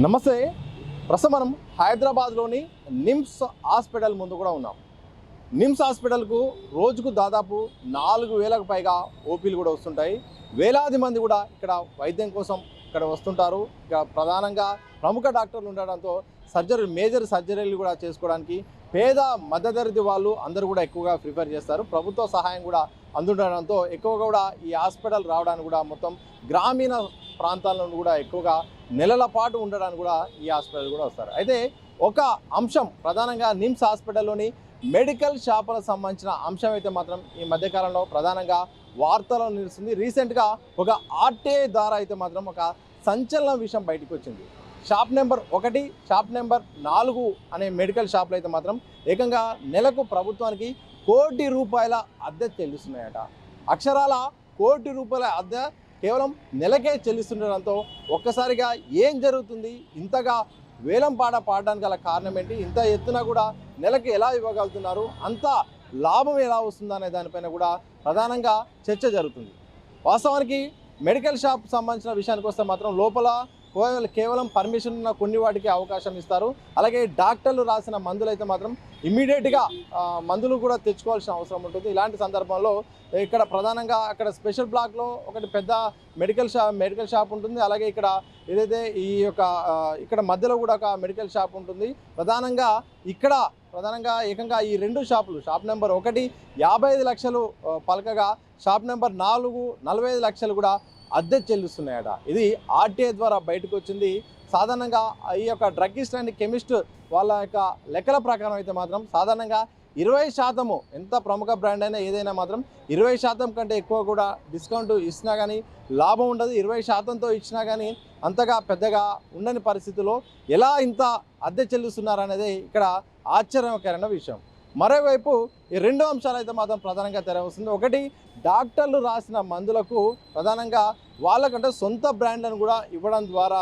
నమస్తే. ప్రస్తుతం మనం హైదరాబాద్లోని నిమ్స్ హాస్పిటల్ ముందు కూడా ఉన్నాం. నిమ్స్ హాస్పిటల్కు రోజుకు దాదాపు 4000కు పైగా ఓపీలు కూడా వస్తుంటాయి. వేలాది మంది కూడా ఇక్కడ వైద్యం కోసం ఇక్కడ వస్తుంటారు. ఇక్కడ ప్రధానంగా ప్రముఖ డాక్టర్లు ఉండడంతో మేజర్ సర్జరీలు కూడా చేసుకోవడానికి పేద మధ్యతరగతి వాళ్ళు అందరూ కూడా ఎక్కువగా ప్రిఫర్ చేస్తారు. ప్రభుత్వ సహాయం కూడా అందుండడంతో ఎక్కువగా కూడా ఈ హాస్పిటల్ రావడానికి కూడా మొత్తం గ్రామీణ ప్రాంతాల్లో కూడా ఎక్కువగా నెలల పాటు ఉండడానికి కూడా ఈ హాస్పిటల్ కూడా వస్తారు. అయితే ఒక అంశం ప్రధానంగా నిమ్స్ హాస్పిటల్లోని మెడికల్ షాపులకు సంబంధించిన అంశం అయితే మాత్రం ఈ మధ్యకాలంలో ప్రధానంగా వార్తల్లో నిలుస్తుంది. రీసెంట్గా ఒక ఆర్టీఐ ద్వారా అయితే మాత్రం ఒక సంచలన విషయం బయటకు వచ్చింది. షాప్ నెంబర్ 1, షాప్ నెంబర్ 4 అనే మెడికల్ షాపులు అయితే మాత్రం ఏకంగా నెలకు ప్రభుత్వానికి ₹1 కోటి అద్దె చెల్లిస్తున్నాయట. అక్షరాల ₹1 కోటి అద్దె కేవలం నెలకే చెల్లిస్తుండడంతో ఒక్కసారిగా ఏం జరుగుతుంది, ఇంతగా వేలం పాడడానికి గల కారణం ఏంటి, ఇంత ఎత్తున కూడా నెలకి ఎలా ఇవ్వగలుగుతున్నారు, అంత లాభం ఎలా వస్తుందనే దానిపైన కూడా ప్రధానంగా చర్చ జరుగుతుంది. వాస్తవానికి మెడికల్ షాప్ సంబంధించిన విషయానికి వస్తే మాత్రం లోపల కేవలం పర్మిషన్ ఉన్న కొన్ని వాటికి అవకాశం ఇస్తారు. అలాగే డాక్టర్లు రాసిన మందులు అయితే మాత్రం ఇమ్మీడియట్గా మందులు కూడా తెచ్చుకోవాల్సిన అవసరం ఉంటుంది. ఇలాంటి సందర్భంలో ఇక్కడ ప్రధానంగా అక్కడ స్పెషల్ బ్లాక్లో ఒకటి పెద్ద మెడికల్ షాప్ ఉంటుంది. అలాగే ఇక్కడ ఏదైతే ఇక్కడ మధ్యలో కూడా ఒక మెడికల్ షాప్ ఉంటుంది. ప్రధానంగా ఏకంగా ఈ 2 షాపులు, షాప్ నెంబర్ 1 55 లక్షలు పలకగా షాప్ నెంబర్ 4 45 లక్షలు కూడా అద్దె చెల్లిస్తున్నాయట. ఇది ఆర్టీఐ ద్వారా బయటకు వచ్చింది. సాధారణంగా ఈ యొక్క డ్రగ్గిస్ట్ అండ్ కెమిస్ట్ వాళ్ళ యొక్క లెక్కల ప్రకారం అయితే మాత్రం సాధారణంగా 20% ఎంత ప్రముఖ బ్రాండ్ అయినా ఏదైనా మాత్రం 20% కంటే ఎక్కువ కూడా డిస్కౌంట్ ఇచ్చినా కానీ లాభం ఉండదు. 20%తో ఇచ్చినా కానీ అంతగా పెద్దగా ఉండని పరిస్థితుల్లో ఎలా ఇంత అద్దె చెల్లిస్తున్నారనేది ఇక్కడ ఆశ్చర్యకరమైన విషయం. మరోవైపు ఈ 2 అంశాలు అయితే మాత్రం ప్రధానంగా తెరవస్తుంది. ఒకటి, డాక్టర్లు రాసిన మందులకు ప్రధానంగా వాళ్ళకంటే సొంత బ్రాండ్లను కూడా ఇవ్వడం ద్వారా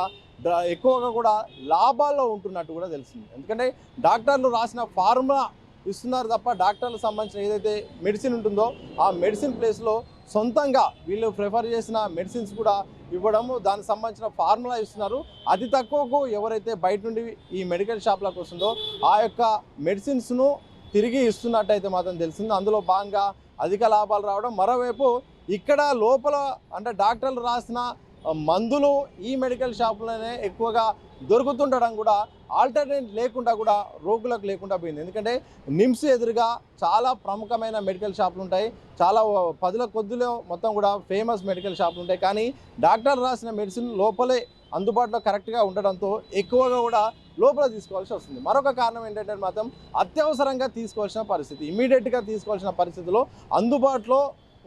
ఎక్కువగా కూడా లాభాల్లో ఉంటున్నట్టు కూడా తెలిసింది. ఎందుకంటే డాక్టర్లు రాసిన ఫార్ములా ఇస్తున్నారు తప్ప డాక్టర్లకు సంబంధించిన ఏదైతే మెడిసిన్ ఉంటుందో ఆ మెడిసిన్ ప్లేస్లో సొంతంగా వీళ్ళు ప్రిఫర్ చేసిన మెడిసిన్స్ కూడా ఇవ్వడము, దానికి సంబంధించిన ఫార్ములా ఇస్తున్నారు. అతి తక్కువకు ఎవరైతే బయట నుండి ఈ మెడికల్ షాప్లకు వస్తుందో ఆ యొక్క మెడిసిన్స్ను తిరిగి ఇస్తున్నట్టయితే మాత్రం తెలిసింది. అందులో భాగంగా అధిక లాభాలు రావడం. మరోవైపు ఇక్కడ లోపల అంటే డాక్టర్లు రాసిన మందులు ఈ మెడికల్ షాపులోనే ఎక్కువగా దొరుకుతుండడం కూడా ఆల్టర్నేట్ లేకుండా కూడా రోగులకు లేకుండా పోయింది. ఎందుకంటే నిమ్స్ ఎదురుగా చాలా ప్రముఖమైన మెడికల్ షాపులు ఉంటాయి, చాలా 10ల కొద్దిలో మొత్తం కూడా ఫేమస్ మెడికల్ షాపులు ఉంటాయి. కానీ డాక్టర్ రాసిన మెడిసిన్ లోపలే అందుబాటులో కరెక్ట్గా ఉండడంతో ఎక్కువగా కూడా లోపల తీసుకోవాల్సి వస్తుంది. మరొక కారణం ఏంటంటే మాత్రం అత్యవసరంగా తీసుకోవాల్సిన పరిస్థితి, ఇమీడియట్గా తీసుకోవాల్సిన పరిస్థితిలో అందుబాటులో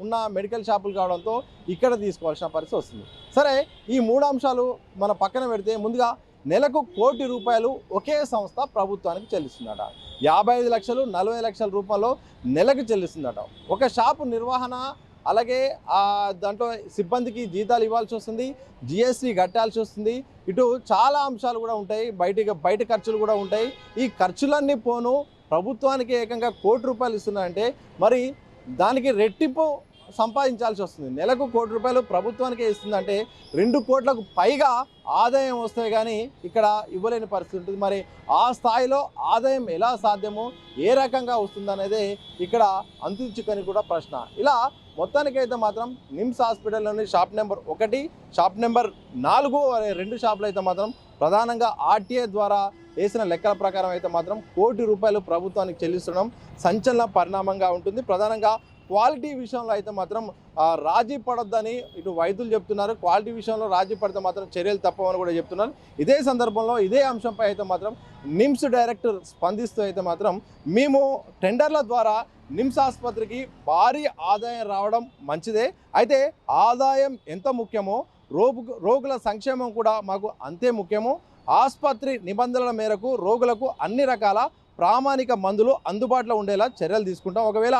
ఉన్న మెడికల్ షాపులు కావడంతో ఇక్కడ తీసుకోవాల్సిన పరిస్థితి వస్తుంది. సరే, ఈ 3 అంశాలు మన పక్కన పెడితే ముందుగా నెలకు ₹1 కోటి ఒకే సంస్థ ప్రభుత్వానికి చెల్లిస్తుందట. 55 లక్షలు 40 లక్షల రూపాయలు నెలకు చెల్లిస్తుందట. ఒక షాపు నిర్వహణ, అలాగే దాంట్లో సిబ్బందికి జీతాలు ఇవ్వాల్సి వస్తుంది, జిఎస్టీ కట్టాల్సి వస్తుంది, ఇటు చాలా అంశాలు కూడా ఉంటాయి, బయట ఖర్చులు కూడా ఉంటాయి. ఈ ఖర్చులన్నీ పోను ప్రభుత్వానికి ఏకంగా ₹1 కోటి ఇస్తున్నాయంటే మరి దానికి రెట్టింపు సంపాదించాల్సి వస్తుంది. నెలకు ₹1 కోటి ప్రభుత్వానికే ఇస్తుందంటే 2 కోట్లకు పైగా ఆదాయం వస్తే కానీ ఇక్కడ ఇవ్వలేని పరిస్థితి ఉంటుంది. మరి ఆ స్థాయిలో ఆదాయం ఎలా సాధ్యమో, ఏ రకంగా వస్తుందనేది ఇక్కడ అంతుచిక్కని కూడా ప్రశ్న. ఇలా మొత్తానికైతే మాత్రం నిమ్స్ హాస్పిటల్లోని షాప్ నెంబర్ 1, షాప్ నెంబర్ 4 అనే 2 షాపులు అయితే మాత్రం ప్రధానంగా ఆర్టీఐ ద్వారా వేసిన లెక్కల ప్రకారం అయితే మాత్రం ₹1 కోటి ప్రభుత్వానికి చెల్లించడం సంచలన పరిణామంగా ఉంటుంది. ప్రధానంగా క్వాలిటీ విషయంలో అయితే మాత్రం రాజీ పడొద్దని ఇటు వైద్యులు చెప్తున్నారు. క్వాలిటీ విషయంలో రాజీ పడితే మాత్రం చర్యలు తప్పవని కూడా చెప్తున్నారు. ఇదే సందర్భంలో ఇదే అంశంపై అయితే మాత్రం నిమ్స్ డైరెక్టర్ స్పందిస్తూ అయితే మాత్రం మేము టెండర్ల ద్వారా నిమ్స్ ఆసుపత్రికి భారీ ఆదాయం రావడం మంచిదే, అయితే ఆదాయం ఎంత ముఖ్యమో రోగుల సంక్షేమం కూడా మాకు అంతే ముఖ్యము. ఆసుపత్రి నిబంధనల మేరకు రోగులకు అన్ని రకాల ప్రామాణిక మందులు అందుబాటులో ఉండేలా చర్యలు తీసుకుంటాం. ఒకవేళ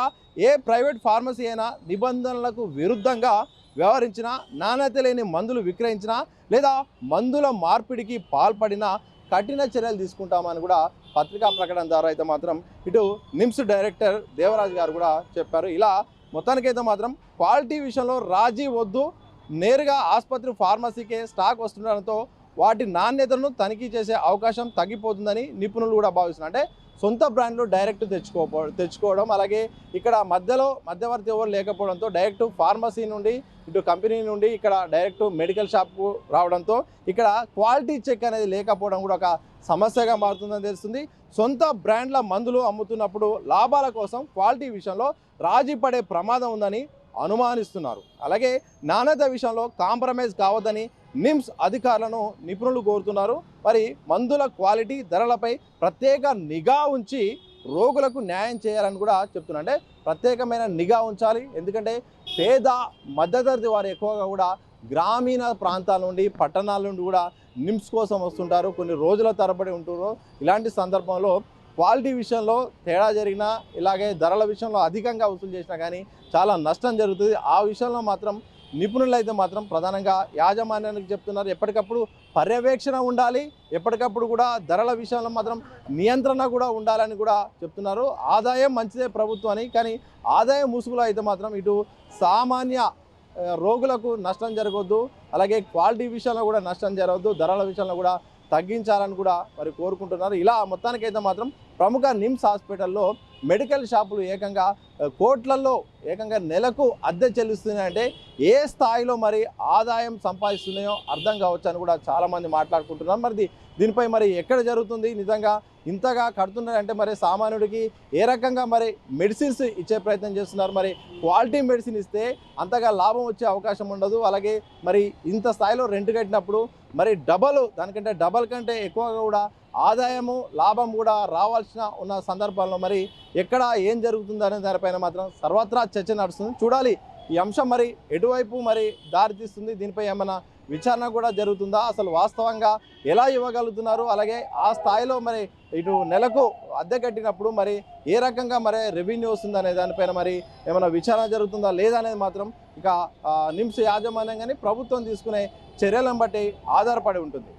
ఏ ప్రైవేట్ ఫార్మసీ అయినా నిబంధనలకు విరుద్ధంగా వ్యవహరించినా, నాణ్యత లేని మందులు విక్రయించినా లేదా మందుల మార్పిడికి పాల్పడినా కఠిన చర్యలు తీసుకుంటామని కూడా పత్రికా ప్రకటన ద్వారా అయితే మాత్రం ఇటు నిమ్స్ డైరెక్టర్ దేవరాజ్ గారు కూడా చెప్పారు. ఇలా మొత్తానికైతే మాత్రం క్వాలిటీ విషయంలో రాజీ వద్దు, నేరుగా ఆసుపత్రి ఫార్మసీకే స్టాక్ వస్తుండడంతో వాటి నాణ్యతను తనిఖీ చేసే అవకాశం తగ్గిపోతుందని నిపుణులు కూడా భావిస్తున్నారు. అంటే సొంత బ్రాండ్లు డైరెక్ట్ తెచ్చుకోవడం, అలాగే ఇక్కడ మధ్యవర్తి ఎవరు లేకపోవడంతో డైరెక్ట్ ఫార్మసీ నుండి ఇటు కంపెనీ నుండి ఇక్కడ డైరెక్ట్ మెడికల్ షాప్కు రావడంతో ఇక్కడ క్వాలిటీ చెక్ అనేది లేకపోవడం కూడా ఒక సమస్యగా మారుతుందని తెలుస్తుంది. సొంత బ్రాండ్ల మందులు అమ్ముతున్నప్పుడు లాభాల కోసం క్వాలిటీ విషయంలో రాజీ పడే ప్రమాదం ఉందని అనుమానిస్తున్నారు. అలాగే నాణ్యత విషయంలో కాంప్రమైజ్ కావద్దని నిమ్స్ అధికారులను నిపుణులు కోరుతున్నారు. మరి మందుల క్వాలిటీ, ధరలపై ప్రత్యేక నిఘా ఉంచి రోగులకు న్యాయం చేయాలని కూడా చెప్తున్నారు. అంటే ప్రత్యేకమైన నిఘా ఉంచాలి. ఎందుకంటే పేద మధ్యతరగతి వారు ఎక్కువగా కూడా గ్రామీణ ప్రాంతాల నుండి పట్టణాల నుండి కూడా నిమ్స్ కోసం వస్తుంటారు, కొన్ని రోజుల తరబడి ఉంటున్నారు. ఇలాంటి సందర్భంలో క్వాలిటీ విషయంలో తేడా జరిగినా, ఇలాగే ధరల విషయంలో అధికంగా వసూలు చేసినా కానీ చాలా నష్టం జరుగుతుంది. ఆ విషయంలో మాత్రం నిపుణులు అయితే మాత్రం ప్రధానంగా యాజమాన్యానికి చెప్తున్నారు, ఎప్పటికప్పుడు పర్యవేక్షణ ఉండాలి, ఎప్పటికప్పుడు కూడా ధరల విషయంలో మాత్రం నియంత్రణ కూడా ఉండాలని కూడా చెప్తున్నారు. ఆదాయం మంచిదే ప్రభుత్వానికి, కానీ ఆదాయం ముసుగులో అయితే మాత్రం ఇటు సామాన్య రోగులకు నష్టం జరగవద్దు, అలాగే క్వాలిటీ విషయంలో కూడా నష్టం జరగవద్దు, ధరల విషయంలో కూడా తగ్గించాలని కూడా మరి కోరుకుంటున్నారు. ఇలా మొత్తానికైతే మాత్రం ప్రముఖ నిమ్స్ హాస్పిటల్లో మెడికల్ షాపులు ఏకంగా కోట్లలో ఏకంగా నెలకు అద్దె చెల్లిస్తున్నాయంటే ఏ స్థాయిలో మరి ఆదాయం సంపాదిస్తున్నాయో అర్థం కావచ్చు అని కూడా చాలామంది మాట్లాడుకుంటున్నారు. మరి దీనిపై మరి ఎక్కడ జరుగుతుంది, నిజంగా ఇంతగా కడుతున్నారంటే మరి సామాన్యుడికి ఏ రకంగా మరి మెడిసిన్స్ ఇచ్చే ప్రయత్నం చేస్తున్నారు. మరి క్వాలిటీ మెడిసిన్ ఇస్తే అంతగా లాభం వచ్చే అవకాశం ఉండదు. అలాగే మరి ఇంత స్థాయిలో రెంట్ కట్టినప్పుడు మరి దానికంటే డబల్ కంటే ఎక్కువగా కూడా ఆదాయము, లాభం కూడా రావాల్సిన ఉన్న సందర్భాల్లో మరి ఎక్కడ ఏం జరుగుతుంది అనే దానిపైన మాత్రం సర్వత్రా చర్చ నడుస్తుంది. చూడాలి ఈ అంశం మరి ఎటువైపు మరి దారితీస్తుంది, దీనిపై ఏమైనా విచారణ కూడా జరుగుతుందా, అసలు వాస్తవంగా ఎలా ఇవ్వగలుగుతున్నారు, అలాగే ఆ స్థాయిలో మరి ఇటు నెలకు అద్దె కట్టినప్పుడు మరి ఏ రకంగా మరి రెవెన్యూ వస్తుంది అనే దానిపైన మరి ఏమైనా విచారణ జరుగుతుందా లేదా అనేది మాత్రం ఇక నిమ్స్ యాజమాన్యం కానీ ప్రభుత్వం తీసుకునే చర్యలను బట్టి ఆధారపడి ఉంటుంది.